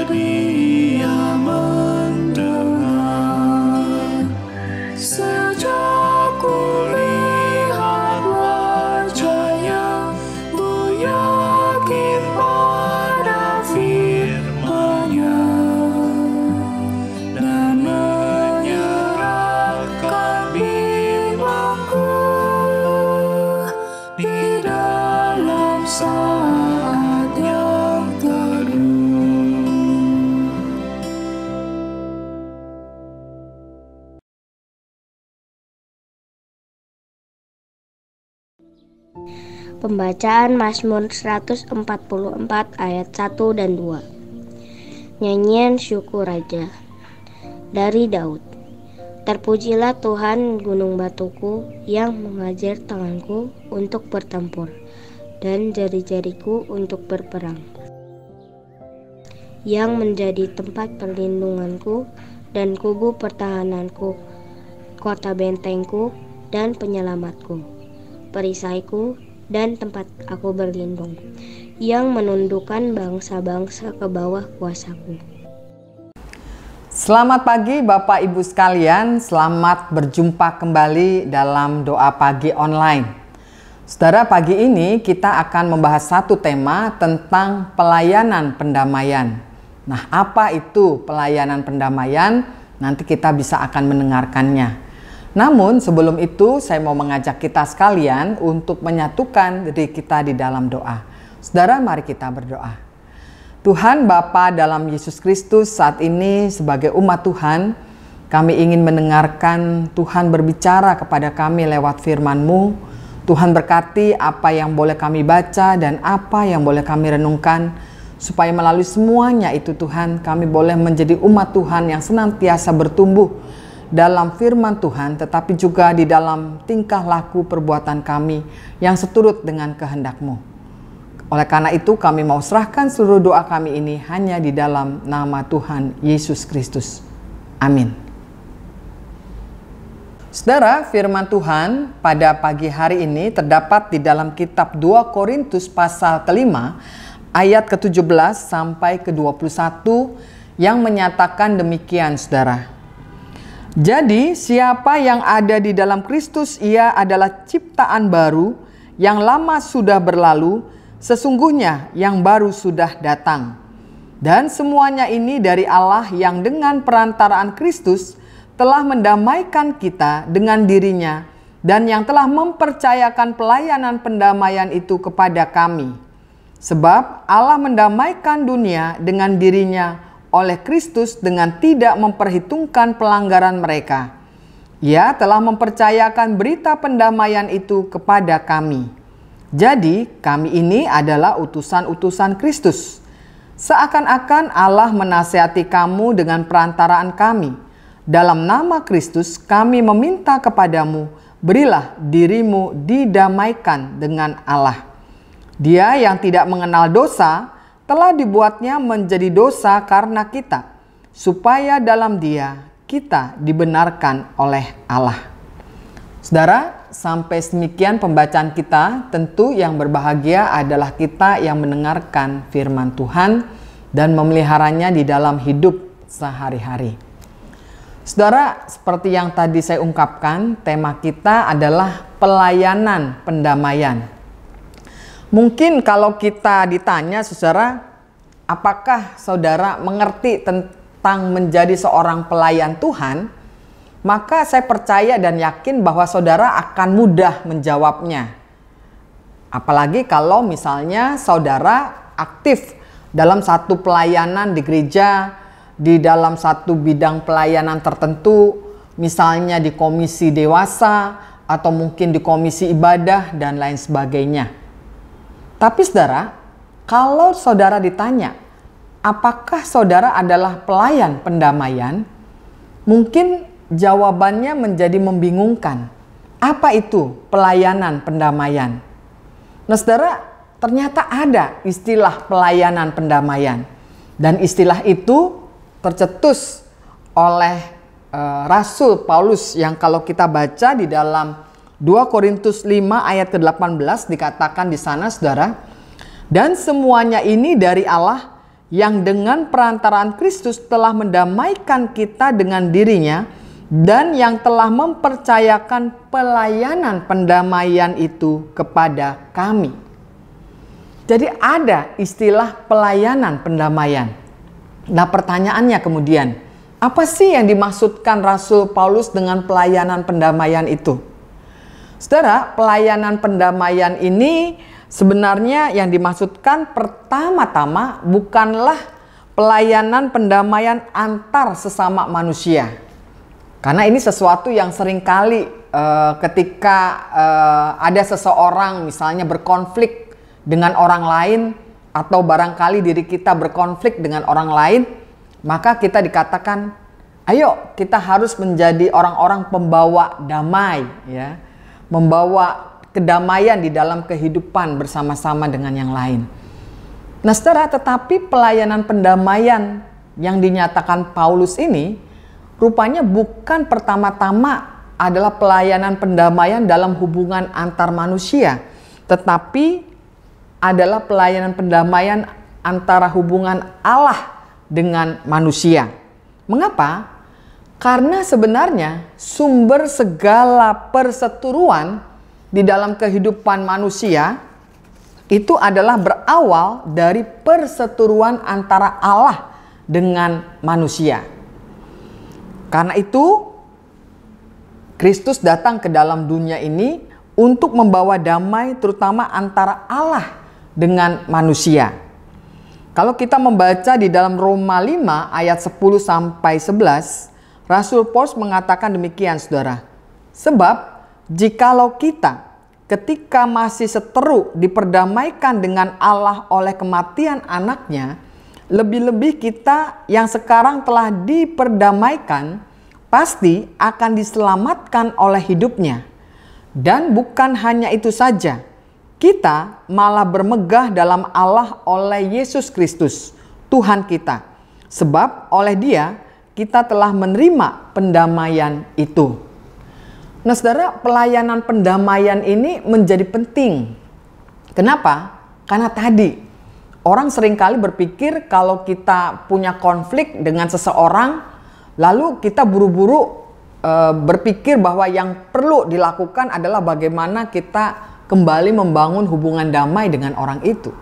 Dia mendengar. Sejak kulihat wajahnya, ku yakin pada firman-Nya dan menyerahkan bimbangku di dalam saat yang teduh. Pembacaan Mazmur 144 ayat 1 dan 2. Nyanyian syukur Raja dari Daud. Terpujilah Tuhan gunung batuku, yang mengajar tanganku untuk bertempur dan jari-jariku untuk berperang, yang menjadi tempat perlindunganku dan kubu pertahananku, kota bentengku dan penyelamatku, perisaiku dan tempat aku berlindung, yang menundukkan bangsa-bangsa ke bawah kuasaku. Selamat pagi Bapak Ibu sekalian, selamat berjumpa kembali dalam doa pagi online. Saudara, pagi ini kita akan membahas satu tema tentang pelayanan pendamaian. Nah, apa itu pelayanan pendamaian? Nanti kita bisa akan mendengarkannya. Namun sebelum itu saya mau mengajak kita sekalian untuk menyatukan diri kita di dalam doa. Saudara, mari kita berdoa. Tuhan Bapa dalam Yesus Kristus, saat ini sebagai umat Tuhan, kami ingin mendengarkan Tuhan berbicara kepada kami lewat firman-Mu. Tuhan berkati apa yang boleh kami baca dan apa yang boleh kami renungkan, supaya melalui semuanya itu Tuhan, kami boleh menjadi umat Tuhan yang senantiasa bertumbuh dalam firman Tuhan, tetapi juga di dalam tingkah laku perbuatan kami yang seturut dengan kehendak-Mu. Oleh karena itu kami mau serahkan seluruh doa kami ini hanya di dalam nama Tuhan Yesus Kristus. Amin. Saudara, firman Tuhan pada pagi hari ini terdapat di dalam kitab 2 Korintus pasal ke-5 ayat ke-17 sampai ke-21 yang menyatakan demikian, saudara. Jadi siapa yang ada di dalam Kristus, ia adalah ciptaan baru, yang lama sudah berlalu, sesungguhnya yang baru sudah datang. Dan semuanya ini dari Allah yang dengan perantaraan Kristus telah mendamaikan kita dengan dirinya, dan yang telah mempercayakan pelayanan pendamaian itu kepada kami. Sebab Allah mendamaikan dunia dengan dirinya oleh Kristus dengan tidak memperhitungkan pelanggaran mereka. Ia telah mempercayakan berita pendamaian itu kepada kami. Jadi kami ini adalah utusan-utusan Kristus. Seakan-akan Allah menasihati kamu dengan perantaraan kami. Dalam nama Kristus kami meminta kepadamu, berilah dirimu didamaikan dengan Allah. Dia yang tidak mengenal dosa telah dibuatnya menjadi dosa karena kita, supaya dalam Dia kita dibenarkan oleh Allah. Saudara, sampai demikian pembacaan kita. Tentu yang berbahagia adalah kita yang mendengarkan firman Tuhan dan memeliharanya di dalam hidup sehari-hari. Saudara, seperti yang tadi saya ungkapkan, tema kita adalah pelayanan pendamaian. Mungkin kalau kita ditanya, saudara, apakah saudara mengerti tentang menjadi seorang pelayan Tuhan? Maka saya percaya dan yakin bahwa saudara akan mudah menjawabnya. Apalagi kalau misalnya saudara aktif dalam satu pelayanan di gereja, di dalam satu bidang pelayanan tertentu, misalnya di komisi dewasa atau mungkin di komisi ibadah dan lain sebagainya. Tapi saudara, kalau saudara ditanya, apakah saudara adalah pelayan pendamaian? Mungkin jawabannya menjadi membingungkan. Apa itu pelayanan pendamaian? Nah saudara, ternyata ada istilah pelayanan pendamaian. Dan istilah itu tercetus oleh Rasul Paulus yang kalau kita baca di dalam 2 Korintus 5 ayat ke-18 dikatakan di sana, saudara, dan semuanya ini dari Allah yang dengan perantaraan Kristus telah mendamaikan kita dengan dirinya dan yang telah mempercayakan pelayanan pendamaian itu kepada kami. Jadi ada istilah pelayanan pendamaian. Nah, pertanyaannya kemudian, apa sih yang dimaksudkan Rasul Paulus dengan pelayanan pendamaian itu? Saudara, pelayanan pendamaian ini sebenarnya yang dimaksudkan pertama-tama bukanlah pelayanan pendamaian antar sesama manusia. Karena ini sesuatu yang seringkali ketika ada seseorang misalnya berkonflik dengan orang lain, atau barangkali diri kita berkonflik dengan orang lain, maka kita dikatakan, ayo kita harus menjadi orang-orang pembawa damai, ya, membawa kedamaian di dalam kehidupan bersama-sama dengan yang lain. Nah, saudara, tetapi pelayanan pendamaian yang dinyatakan Paulus ini rupanya bukan pertama-tama adalah pelayanan pendamaian dalam hubungan antar manusia, tetapi adalah pelayanan pendamaian antara hubungan Allah dengan manusia. Mengapa? Karena sebenarnya sumber segala perseteruan di dalam kehidupan manusia itu adalah berawal dari perseteruan antara Allah dengan manusia. Karena itu Kristus datang ke dalam dunia ini untuk membawa damai terutama antara Allah dengan manusia. Kalau kita membaca di dalam Roma 5 ayat 10 sampai 11, Rasul Paulus mengatakan demikian, saudara. Sebab jikalau kita ketika masih seteru diperdamaikan dengan Allah oleh kematian anaknya, lebih-lebih kita yang sekarang telah diperdamaikan pasti akan diselamatkan oleh hidupnya. Dan bukan hanya itu saja, kita malah bermegah dalam Allah oleh Yesus Kristus, Tuhan kita. Sebab oleh Dia kita telah menerima pendamaian itu. Nah, saudara, pelayanan pendamaian ini menjadi penting. Kenapa? Karena tadi orang seringkali berpikir kalau kita punya konflik dengan seseorang, lalu kita buru-buru berpikir bahwa yang perlu dilakukan adalah bagaimana kita kembali membangun hubungan damai dengan orang itu.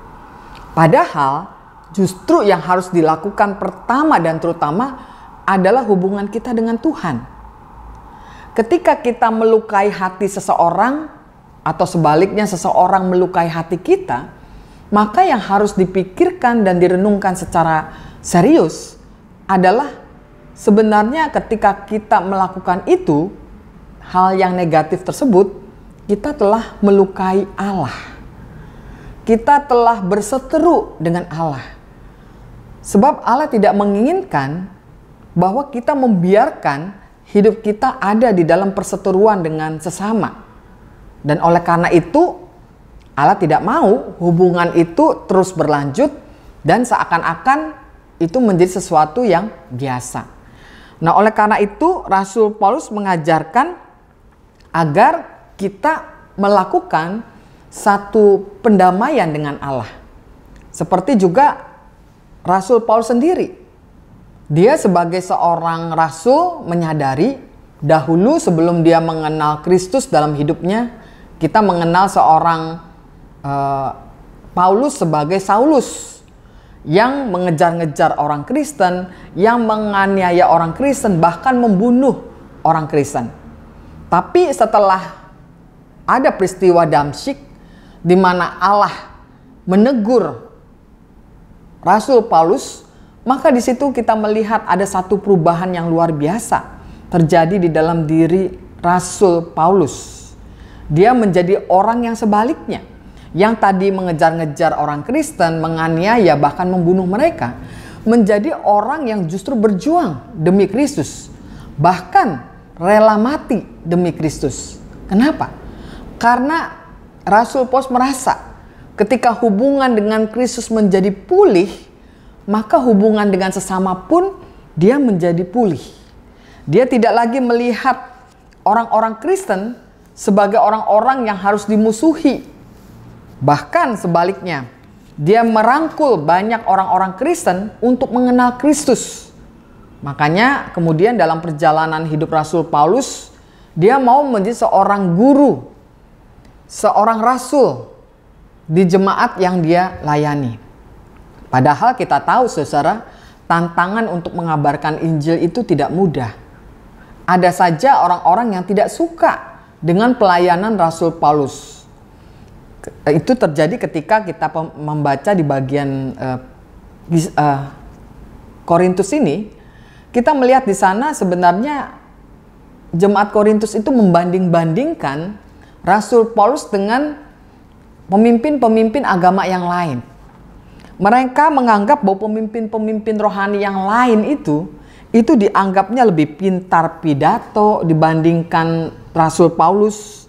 Padahal justru yang harus dilakukan pertama dan terutama adalah hubungan kita dengan Tuhan. Ketika kita melukai hati seseorang atau sebaliknya seseorang melukai hati kita, maka yang harus dipikirkan dan direnungkan secara serius adalah sebenarnya ketika kita melakukan itu, hal yang negatif tersebut, kita telah melukai Allah. Kita telah berseteru dengan Allah. Sebab Allah tidak menginginkan bahwa kita membiarkan hidup kita ada di dalam perseteruan dengan sesama. Dan oleh karena itu, Allah tidak mau hubungan itu terus berlanjut dan seakan-akan itu menjadi sesuatu yang biasa. Nah, oleh karena itu Rasul Paulus mengajarkan agar kita melakukan satu pendamaian dengan Allah. Seperti juga Rasul Paulus sendiri. Dia sebagai seorang rasul menyadari dahulu sebelum dia mengenal Kristus dalam hidupnya, kita mengenal seorang Paulus sebagai Saulus yang mengejar-ngejar orang Kristen, yang menganiaya orang Kristen, bahkan membunuh orang Kristen. Tapi setelah ada peristiwa Damsyik di mana Allah menegur Rasul Paulus, maka di situ kita melihat ada satu perubahan yang luar biasa terjadi di dalam diri Rasul Paulus. Dia menjadi orang yang sebaliknya, yang tadi mengejar-ngejar orang Kristen, menganiaya bahkan membunuh mereka, menjadi orang yang justru berjuang demi Kristus, bahkan rela mati demi Kristus. Kenapa? Karena Rasul Paulus merasa ketika hubungan dengan Kristus menjadi pulih, maka hubungan dengan sesama pun dia menjadi pulih. Dia tidak lagi melihat orang-orang Kristen sebagai orang-orang yang harus dimusuhi. Bahkan sebaliknya, Dia merangkul banyak orang-orang Kristen untuk mengenal Kristus. Makanya kemudian dalam perjalanan hidup Rasul Paulus, dia mau menjadi seorang guru, seorang rasul di jemaat yang dia layani. Padahal kita tahu saudara, tantangan untuk mengabarkan Injil itu tidak mudah. Ada saja orang-orang yang tidak suka dengan pelayanan Rasul Paulus. Itu terjadi ketika kita membaca di bagian Korintus ini. Kita melihat di sana sebenarnya jemaat Korintus itu membanding-bandingkan Rasul Paulus dengan pemimpin-pemimpin agama yang lain. Mereka menganggap bahwa pemimpin-pemimpin rohani yang lain itu dianggapnya lebih pintar pidato dibandingkan Rasul Paulus.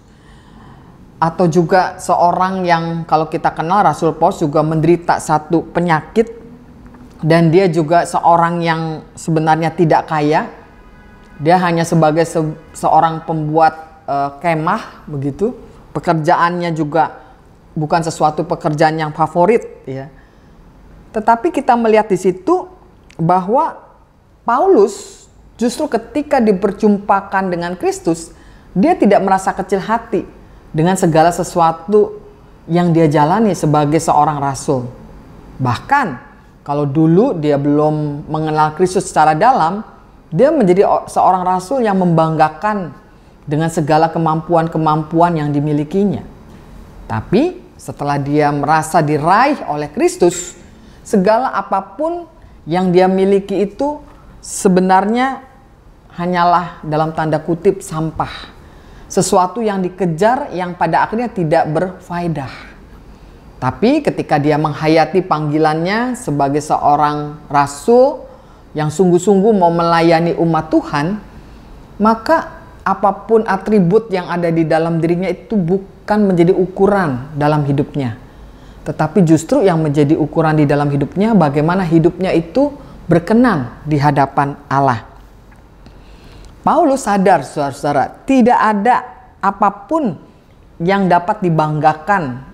Atau juga seorang yang kalau kita kenal Rasul Paulus juga menderita satu penyakit. Dan dia juga seorang yang sebenarnya tidak kaya. Dia hanya sebagai seorang pembuat kemah begitu. Pekerjaannya juga bukan sesuatu pekerjaan yang favorit ya. Tetapi kita melihat di situ bahwa Paulus justru ketika diperjumpakan dengan Kristus, dia tidak merasa kecil hati dengan segala sesuatu yang dia jalani sebagai seorang rasul. Bahkan kalau dulu dia belum mengenal Kristus secara dalam, dia menjadi seorang rasul yang membanggakan dengan segala kemampuan-kemampuan yang dimilikinya. Tapi setelah dia merasa diraih oleh Kristus, segala apapun yang dia miliki itu sebenarnya hanyalah dalam tanda kutip sampah. Sesuatu yang dikejar yang pada akhirnya tidak berfaedah. Tapi ketika dia menghayati panggilannya sebagai seorang rasul yang sungguh-sungguh mau melayani umat Tuhan, maka apapun atribut yang ada di dalam dirinya itu bukan menjadi ukuran dalam hidupnya. Tetapi justru yang menjadi ukuran di dalam hidupnya bagaimana hidupnya itu berkenan di hadapan Allah. Paulus sadar saudara-saudara, tidak ada apapun yang dapat dibanggakan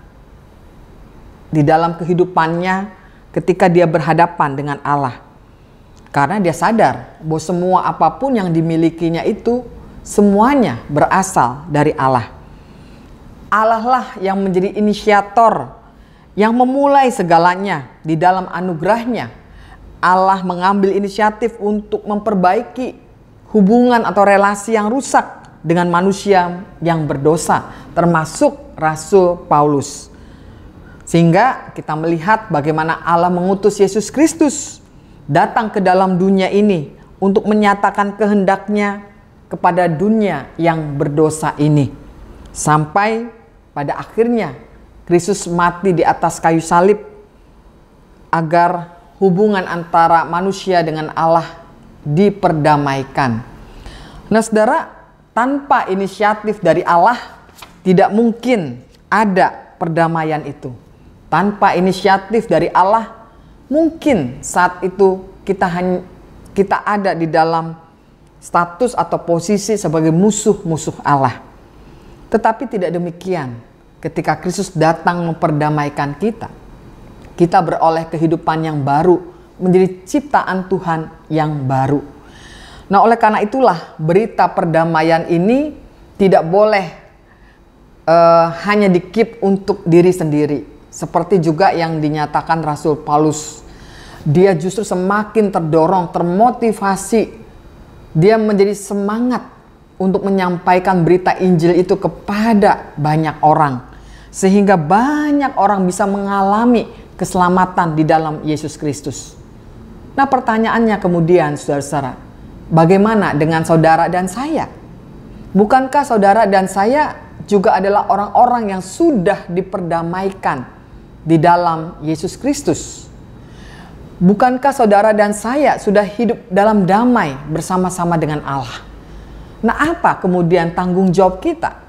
di dalam kehidupannya ketika dia berhadapan dengan Allah. Karena dia sadar bahwa semua apapun yang dimilikinya itu semuanya berasal dari Allah. Allah lah yang menjadi inisiator, yang memulai segalanya di dalam anugerahnya. Allah mengambil inisiatif untuk memperbaiki hubungan atau relasi yang rusak dengan manusia yang berdosa, termasuk Rasul Paulus. Sehingga kita melihat bagaimana Allah mengutus Yesus Kristus datang ke dalam dunia ini untuk menyatakan kehendaknya kepada dunia yang berdosa ini. Sampai pada akhirnya Kristus mati di atas kayu salib agar hubungan antara manusia dengan Allah diperdamaikan. Nah saudara, tanpa inisiatif dari Allah tidak mungkin ada perdamaian itu. Tanpa inisiatif dari Allah, mungkin saat itu kita ada di dalam status atau posisi sebagai musuh-musuh Allah. Tetapi tidak demikian. Ketika Kristus datang memperdamaikan kita, kita beroleh kehidupan yang baru, menjadi ciptaan Tuhan yang baru. Nah, oleh karena itulah berita perdamaian ini tidak boleh hanya di-keep untuk diri sendiri. Seperti juga yang dinyatakan Rasul Paulus. Dia justru semakin terdorong, termotivasi. Dia menjadi semangat untuk menyampaikan berita Injil itu kepada banyak orang. Sehingga banyak orang bisa mengalami keselamatan di dalam Yesus Kristus. Nah pertanyaannya kemudian saudara-saudara, bagaimana dengan saudara dan saya? Bukankah saudara dan saya juga adalah orang-orang yang sudah diperdamaikan di dalam Yesus Kristus? Bukankah saudara dan saya sudah hidup dalam damai bersama-sama dengan Allah? Nah, apa kemudian tanggung jawab kita?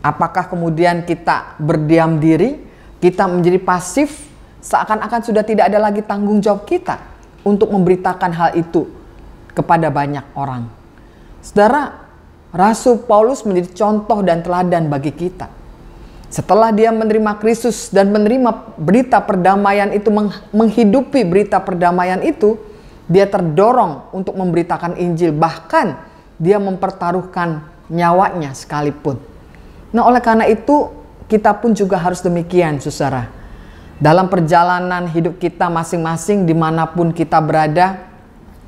Apakah kemudian kita berdiam diri, kita menjadi pasif, seakan-akan sudah tidak ada lagi tanggung jawab kita untuk memberitakan hal itu kepada banyak orang? Saudara, Rasul Paulus menjadi contoh dan teladan bagi kita. Setelah dia menerima Kristus dan menerima berita perdamaian itu, menghidupi berita perdamaian itu, dia terdorong untuk memberitakan Injil. Bahkan dia mempertaruhkan nyawanya sekalipun. Nah, oleh karena itu kita pun juga harus demikian, saudara. Dalam perjalanan hidup kita masing-masing dimanapun kita berada,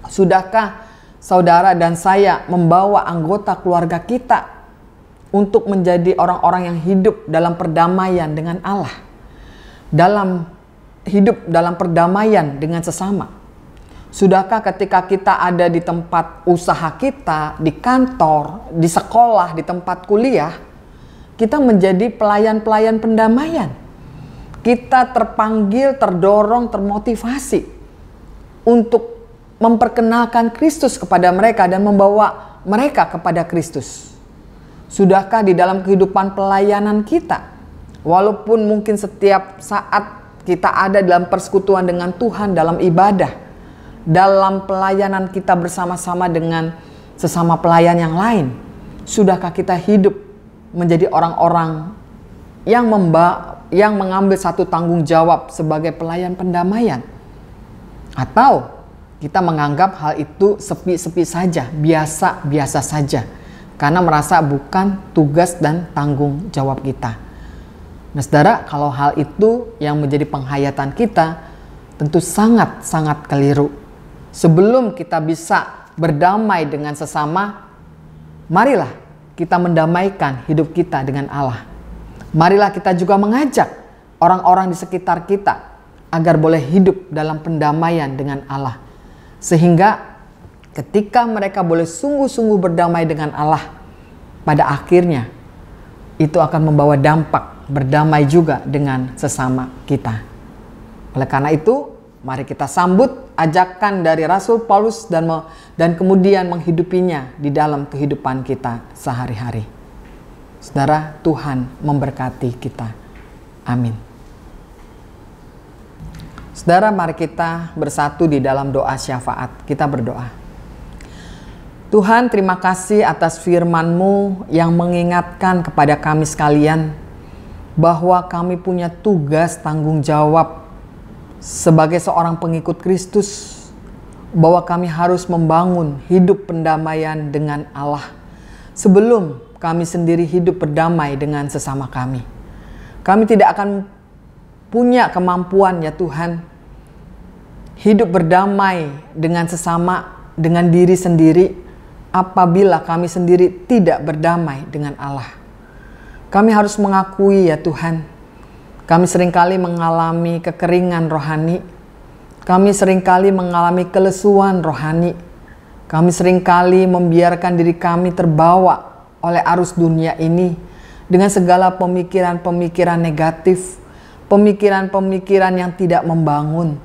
sudahkah saudara dan saya membawa anggota keluarga kita untuk menjadi orang-orang yang hidup dalam perdamaian dengan Allah, dalam hidup dalam perdamaian dengan sesama? Sudahkah ketika kita ada di tempat usaha kita, di kantor, di sekolah, di tempat kuliah, kita menjadi pelayan-pelayan pendamaian? Kita terpanggil, terdorong, termotivasi untuk memperkenalkan Kristus kepada mereka dan membawa mereka kepada Kristus. Sudahkah di dalam kehidupan pelayanan kita, walaupun mungkin setiap saat kita ada dalam persekutuan dengan Tuhan, dalam ibadah, dalam pelayanan kita bersama-sama dengan sesama pelayan yang lain, sudahkah kita hidup menjadi orang-orang yang mengambil satu tanggung jawab sebagai pelayan pendamaian? Atau kita menganggap hal itu sepi-sepi saja, biasa-biasa saja, karena merasa bukan tugas dan tanggung jawab kita? Nah, saudara, kalau hal itu yang menjadi penghayatan kita, tentu sangat-sangat keliru. Sebelum kita bisa berdamai dengan sesama, marilah kita mendamaikan hidup kita dengan Allah. Marilah kita juga mengajak orang-orang di sekitar kita agar boleh hidup dalam pendamaian dengan Allah. Sehingga ketika mereka boleh sungguh-sungguh berdamai dengan Allah, pada akhirnya itu akan membawa dampak berdamai juga dengan sesama kita. Oleh karena itu, mari kita sambut ajakan dari Rasul Paulus dan kemudian menghidupinya di dalam kehidupan kita sehari-hari. Saudara, Tuhan memberkati kita. Amin. Saudara, mari kita bersatu di dalam doa syafaat. Kita berdoa. Tuhan, terima kasih atas firman-Mu yang mengingatkan kepada kami sekalian bahwa kami punya tugas tanggung jawab sebagai seorang pengikut Kristus, bahwa kami harus membangun hidup pendamaian dengan Allah sebelum kami sendiri hidup berdamai dengan sesama kami. Kami tidak akan punya kemampuan, ya Tuhan, hidup berdamai dengan sesama, dengan diri sendiri, apabila kami sendiri tidak berdamai dengan Allah. Kami harus mengakui, ya Tuhan, kami seringkali mengalami kekeringan rohani. Kami seringkali mengalami kelesuan rohani. Kami seringkali membiarkan diri kami terbawa oleh arus dunia ini dengan segala pemikiran-pemikiran negatif, pemikiran-pemikiran yang tidak membangun,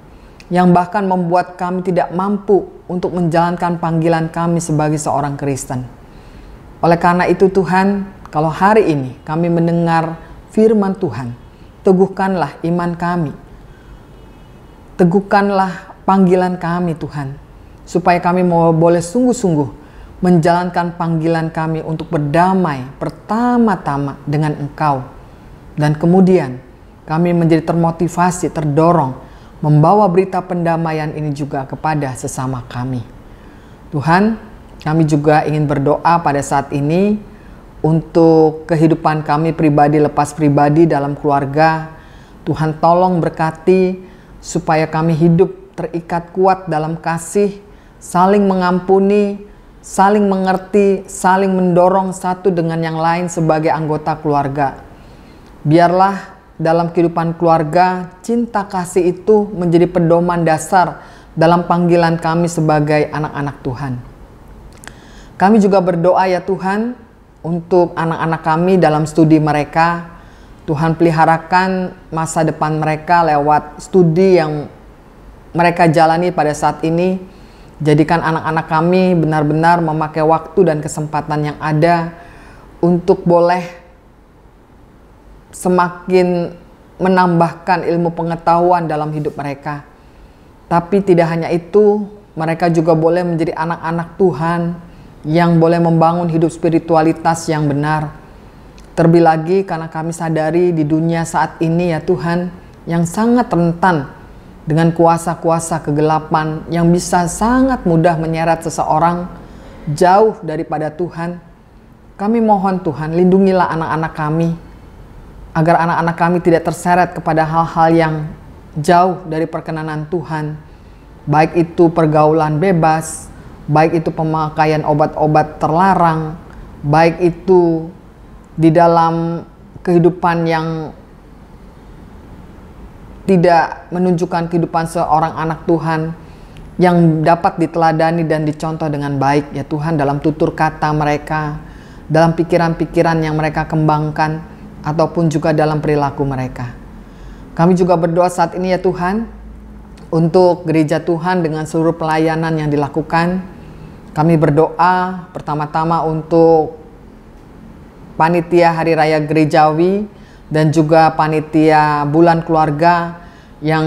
yang bahkan membuat kami tidak mampu untuk menjalankan panggilan kami sebagai seorang Kristen. Oleh karena itu Tuhan, kalau hari ini kami mendengar firman Tuhan, teguhkanlah iman kami, teguhkanlah panggilan kami Tuhan, supaya kami boleh sungguh-sungguh menjalankan panggilan kami untuk berdamai pertama-tama dengan Engkau. Dan kemudian kami menjadi termotivasi, terdorong membawa berita pendamaian ini juga kepada sesama kami. Tuhan, kami juga ingin berdoa pada saat ini untuk kehidupan kami pribadi lepas pribadi dalam keluarga. Tuhan tolong berkati supaya kami hidup terikat kuat dalam kasih, saling mengampuni, saling mengerti, saling mendorong satu dengan yang lain sebagai anggota keluarga. Biarlah dalam kehidupan keluarga, cinta kasih itu menjadi pedoman dasar dalam panggilan kami sebagai anak-anak Tuhan. Kami juga berdoa, ya Tuhan, untuk anak-anak kami dalam studi mereka. Tuhan peliharakan masa depan mereka lewat studi yang mereka jalani pada saat ini. Jadikan anak-anak kami benar-benar memakai waktu dan kesempatan yang ada untuk boleh semakin menambahkan ilmu pengetahuan dalam hidup mereka. Tapi tidak hanya itu, mereka juga boleh menjadi anak-anak Tuhan yang boleh membangun hidup spiritualitas yang benar. Terlebih lagi karena kami sadari di dunia saat ini ya Tuhan, yang sangat rentan dengan kuasa-kuasa kegelapan yang bisa sangat mudah menyeret seseorang jauh daripada Tuhan. Kami mohon Tuhan, lindungilah anak-anak kami, agar anak-anak kami tidak terseret kepada hal-hal yang jauh dari perkenanan Tuhan. Baik itu pergaulan bebas, baik itu pemakaian obat-obat terlarang, baik itu di dalam kehidupan yang tidak menunjukkan kehidupan seorang anak Tuhan yang dapat diteladani dan dicontoh dengan baik ya Tuhan, dalam tutur kata mereka, dalam pikiran-pikiran yang mereka kembangkan, ataupun juga dalam perilaku mereka. Kami juga berdoa saat ini ya Tuhan, untuk gereja Tuhan dengan seluruh pelayanan yang dilakukan. Kami berdoa pertama-tama untuk panitia Hari Raya Gerejawi dan juga panitia Bulan Keluarga yang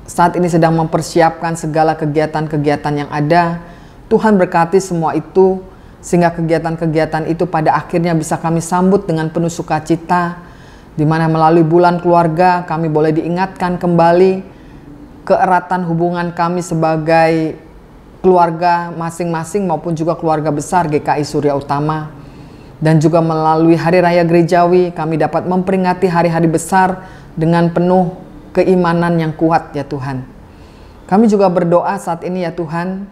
saat ini sedang mempersiapkan segala kegiatan-kegiatan yang ada. Tuhan berkati semua itu, sehingga kegiatan-kegiatan itu pada akhirnya bisa kami sambut dengan penuh sukacita, di mana melalui Bulan Keluarga kami boleh diingatkan kembali keeratan hubungan kami sebagai keluarga masing-masing maupun juga keluarga besar GKI Surya Utama. Dan juga melalui Hari Raya Gerejawi kami dapat memperingati hari-hari besar dengan penuh keimanan yang kuat ya Tuhan. Kami juga berdoa saat ini ya Tuhan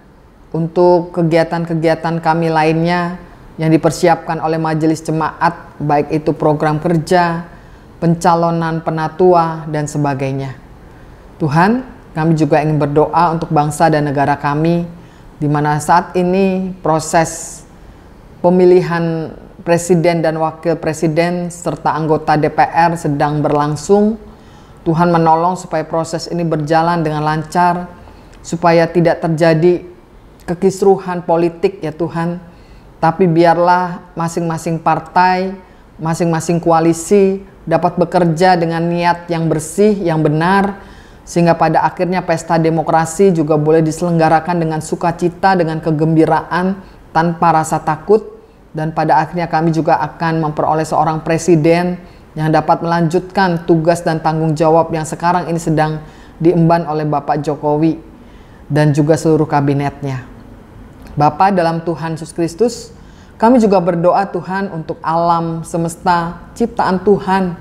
untuk kegiatan-kegiatan kami lainnya yang dipersiapkan oleh majelis jemaat, baik itu program kerja, pencalonan penatua dan sebagainya. Tuhan, kami juga ingin berdoa untuk bangsa dan negara kami, di mana saat ini proses pemilihan presiden dan wakil presiden serta anggota DPR sedang berlangsung. Tuhan menolong supaya proses ini berjalan dengan lancar, supaya tidak terjadi kekisruhan politik ya Tuhan. Tapi biarlah masing-masing partai, masing-masing koalisi dapat bekerja dengan niat yang bersih, yang benar, sehingga pada akhirnya pesta demokrasi juga boleh diselenggarakan dengan sukacita, dengan kegembiraan, tanpa rasa takut. Dan pada akhirnya kami juga akan memperoleh seorang presiden yang dapat melanjutkan tugas dan tanggung jawab yang sekarang ini sedang diemban oleh Bapak Jokowi dan juga seluruh kabinetnya. Bapa dalam Tuhan Yesus Kristus, kami juga berdoa Tuhan untuk alam semesta ciptaan Tuhan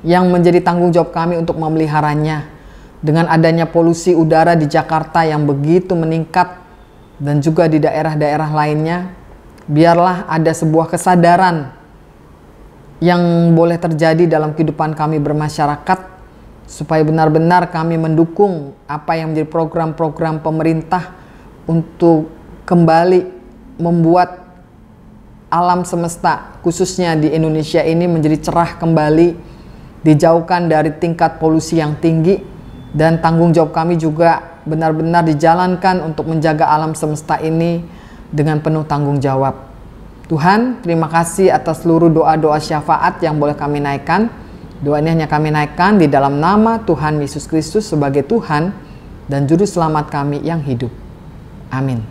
yang menjadi tanggung jawab kami untuk memeliharanya. Dengan adanya polusi udara di Jakarta yang begitu meningkat dan juga di daerah-daerah lainnya, biarlah ada sebuah kesadaran yang boleh terjadi dalam kehidupan kami bermasyarakat, supaya benar-benar kami mendukung apa yang menjadi program-program pemerintah untuk kembali membuat alam semesta, khususnya di Indonesia ini, menjadi cerah kembali, dijauhkan dari tingkat polusi yang tinggi, dan tanggung jawab kami juga benar-benar dijalankan untuk menjaga alam semesta ini dengan penuh tanggung jawab. Tuhan, terima kasih atas seluruh doa-doa syafaat yang boleh kami naikkan. Doa ini hanya kami naikkan di dalam nama Tuhan Yesus Kristus sebagai Tuhan dan Juru Selamat kami yang hidup. Amin.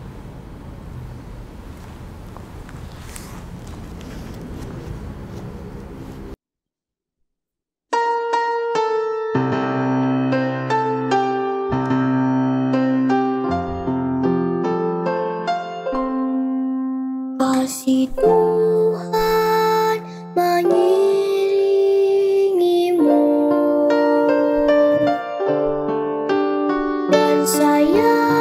Kasih Tuhan mengiringimu dan sayang